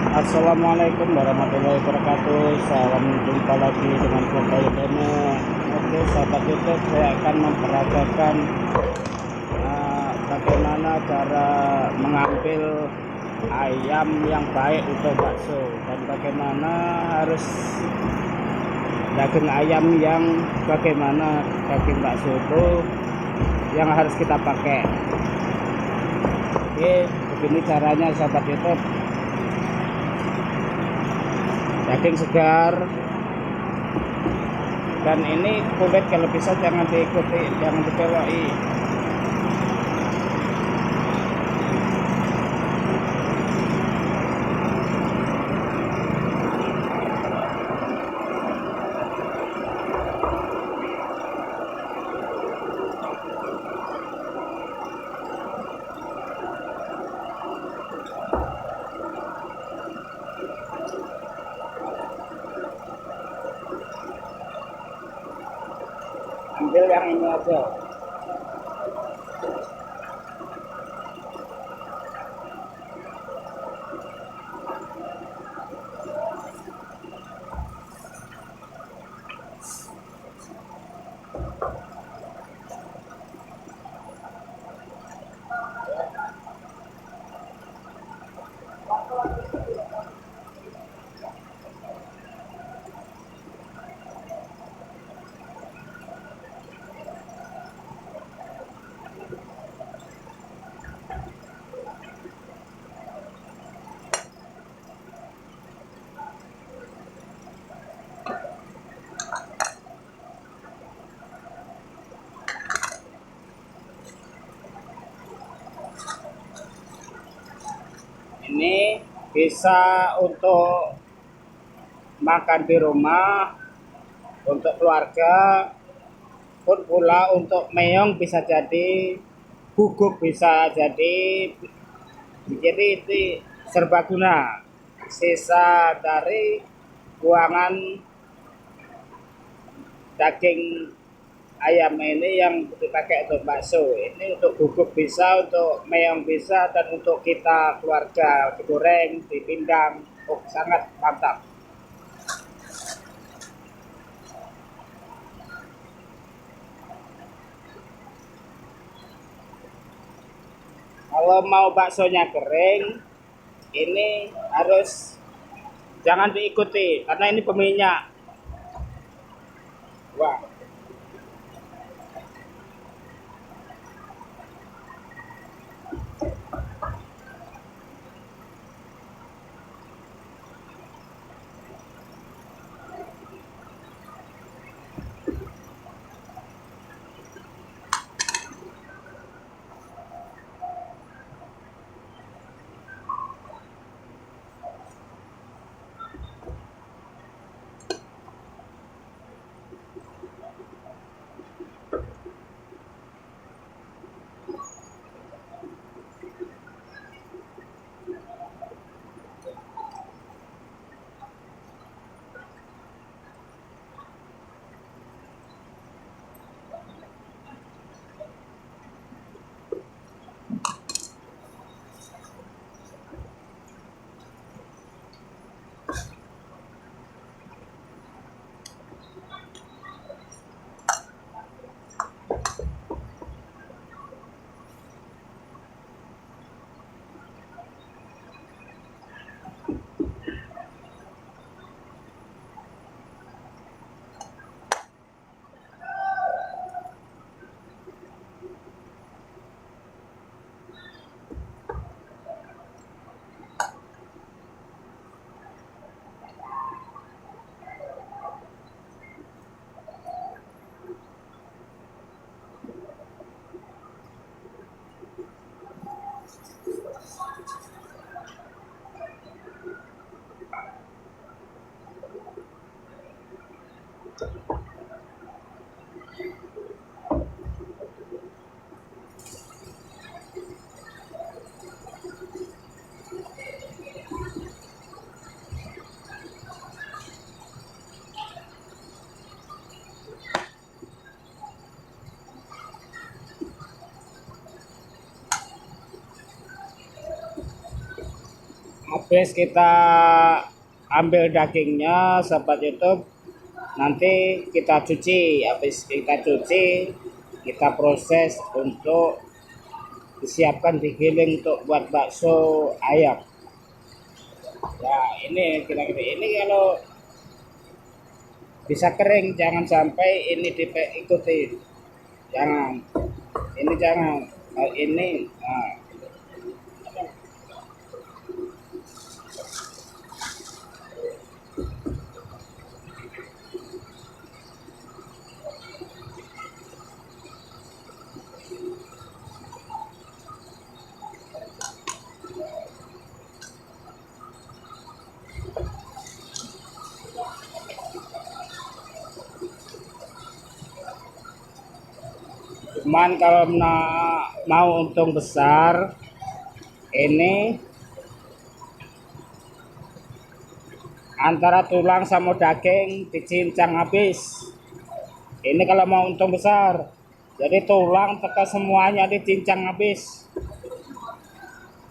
Assalamualaikum warahmatullahi wabarakatuh. Salam jumpa lagi dengan Bapak Yodono. Oke, sahabat YouTube, saya akan memperagakan bagaimana cara mengambil ayam yang baik untuk bakso dan bagaimana harus daging ayam yang bagaimana daging bakso itu yang harus kita pakai. Oke, begini caranya sahabat YouTube. Daging segar, dan ini kulit kalau bisa jangan diikuti, jangan dibeloki. Ambil yang ini aja. Ini bisa untuk makan di rumah, untuk keluarga, pun pula untuk meong bisa jadi, guguk bisa jadi itu serbaguna. Sisa dari buangan daging ayam ini yang dipakai untuk bakso, ini untuk guguk bisa, untuk meong bisa, dan untuk kita keluarga digoreng, dipindang. Oh, sangat mantap. Kalau mau baksonya kering, ini harus jangan diikuti karena ini peminyak. Wah, habis kita ambil dagingnya sahabat YouTube, nanti kita cuci. Habis kita cuci, kita proses untuk disiapkan digiling untuk buat bakso ayam. Ya ini kira-kira ini kalau bisa kering, jangan sampai ini diikuti, jangan ini jangan ini. Nah, cuman kalau mau untung besar, ini antara tulang sama daging dicincang habis. Ini kalau mau untung besar, jadi tulang tekan semuanya dicincang habis.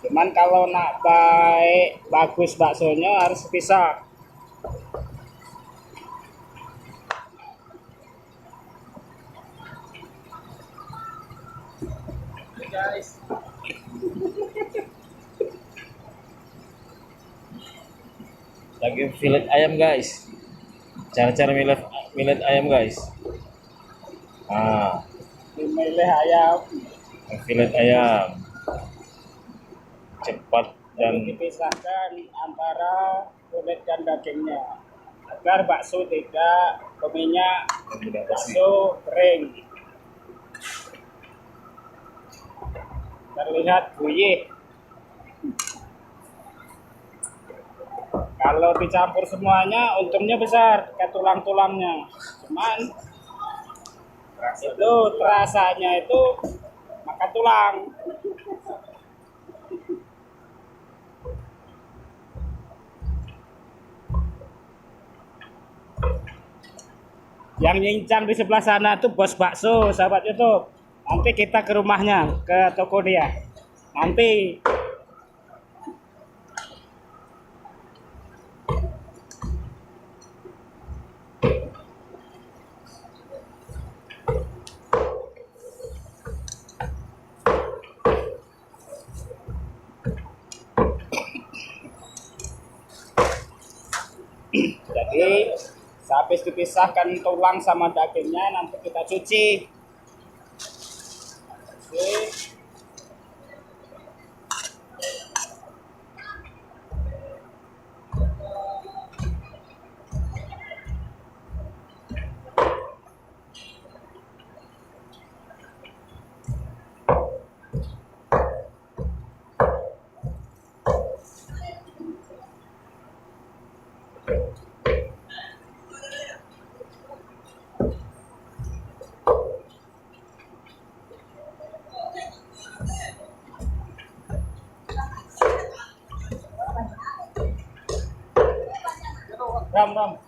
Cuman kalau nak baik bagus baksonya harus pisah. Guys, lagi fillet ayam guys, cara-cara millet ayam guys. Nah, milih ayam fillet ayam cepat dan dipisahkan antara kulit dan dagingnya agar bakso tidak berminyak, tidak bersih. bakso kering terlihat guyih. Kalau dicampur semuanya untungnya besar kayak tulang-tulangnya, cuman itu terasanya itu makan tulang. Yang nyincang di sebelah sana tuh bos bakso sahabat YouTube. Nanti kita ke rumahnya, ke toko dia nanti. Jadi habis dipisahkan tulang sama dagingnya, nanti kita cuci. Oke. Ram.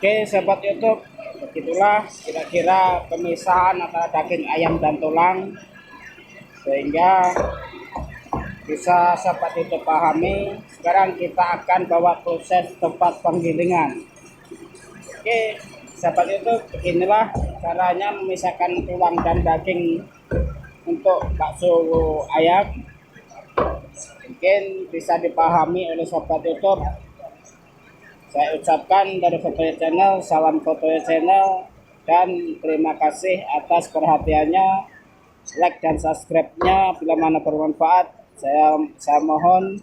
Oke, sahabat YouTube, begitulah kira-kira pemisahan antara daging ayam dan tulang, sehingga bisa sahabat YouTube pahami. Sekarang kita akan bawa proses tempat penggilingan. Oke, sahabat YouTube, beginilah caranya memisahkan tulang dan daging untuk bakso ayam. Mungkin bisa dipahami oleh sahabat YouTube. Saya ucapkan dari Fotoya Channel, salam Fotoya Channel, dan terima kasih atas perhatiannya. Like dan subscribe-nya bila mana bermanfaat. Saya mohon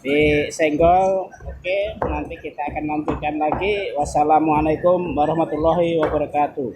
disenggol. Oke, nanti kita akan lanjutkan lagi. Wassalamualaikum warahmatullahi wabarakatuh.